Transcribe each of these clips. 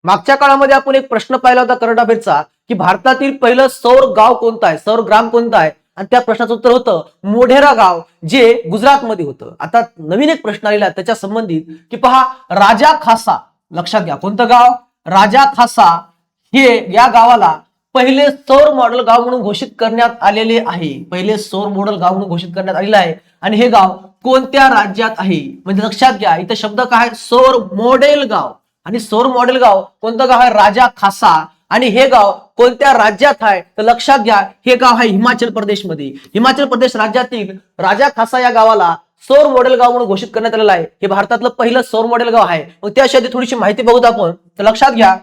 मागच्या काळामध्ये आपण एक प्रश्न पाहिला होता करंट अफेअरचा की भारतातील पहिलं सौर गाव कोणतं आहे, सौर ग्राम कोणतं आहे, आणि त्या प्रश्नाचं उत्तर होतं मोढेरा गाव, जे गुजरातमध्ये होतं. आता नवीन एक प्रश्न आलेला त्याच्या संबंधित की पहा, राजा खासा, लक्षात घ्या कोणतं गाव, राजा खासा हे या गावाला पहिले सौर मॉडेल गाव म्हणून घोषित करण्यात आलेले आहे. पहिले सौर मॉडेल गाव म्हणून घोषित करण्यात आलेलं आहे. आणि हे गाव कोणत्या राज्यात आहे, म्हणजे लक्षात घ्या इथे शब्द काय, सौर मॉडेल गाव. आणि सौर मॉडेल गाव कोणतं गाव आहे, राजा खासा. आणि हे गाव कोणत्या राज्यात आहे, तर लक्षात घ्या हे गाव आहे हिमाचल प्रदेशमध्ये. हिमाचल प्रदेश राज्यातील राजा खासा या गावाला सौर मॉडेल गाव म्हणून घोषित करण्यात आलेलं आहे. हे भारतातलं पहिलं सौर मॉडेल गाव आहे. मग त्यासाठी थोडीशी माहिती बघूत आपण. तर लक्षात घ्या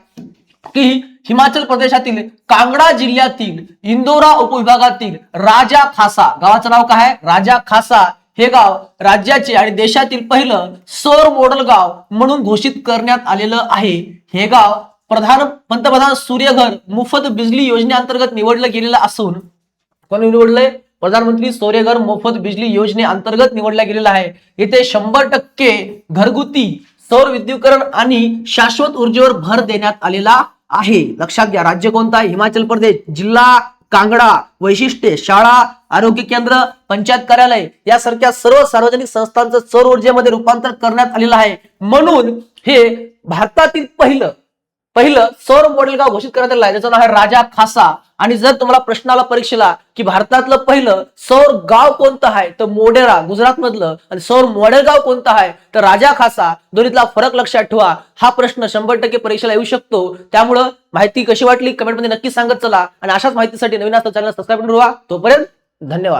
की हिमाचल प्रदेशातील कांगडा जिल्ह्यातील इंदोरा उपविभागातील राजा खासा गावाचं नाव काय आहे, राजा खासा हे गाव राज्याचे आणि देशातील पहिलं सौर मॉडेल गाव म्हणून घोषित करण्यात आलेलं आहे. हे गाव पंतप्रधान सूर्यघर मोफत बिजली योजनेअंतर्गत निवडलं गेलेलं असून, कोणी निवडलंय, प्रधानमंत्री सूर्यघर मोफत बिजली योजनेअंतर्गत निवडला गेलेला आहे. इथे 100% घरगुती सौर विद्युतीकरण आणि शाश्वत ऊर्जेवर भर देण्यात आलेला आहे. लक्षात घ्या राज्य कोणतं आहे, हिमाचल प्रदेश, जिल्हा कांगडा, वैशिष्ट्ये, शाळा, आरोग्य केंद्र, पंचायत कार्यालय यासारख्या सर्व सार्वजनिक संस्थांचं सौर ऊर्जेमध्ये रूपांतर करण्यात आलेलं आहे. म्हणून हे भारतातील पहिलं सौर मॉडेल गाव घोषित करण्यात आलेलं आहे, त्याचं नाव आहे राजा खासा. आणि जर तुम्हाला प्रश्न आला परीक्षेला की भारतातलं पहिलं सौर गाव कोणतं आहे, तर मोढेरा गुजरात मधलं, आणि सौर मॉडेल गाव कोणतं आहे तर राजा खासा, दोन्हीतला फरक लक्षात ठेवा. हा प्रश्न 100% परीक्षेला येऊ शकतो. त्यामुळं माहिती कशी वाटली कमेंटमध्ये नक्की सांगत चला. आणि अशाच माहितीसाठी नवीन असतं चॅनल सबस्क्राईब करून ठेवा. तोपर्यंत धन्यवाद.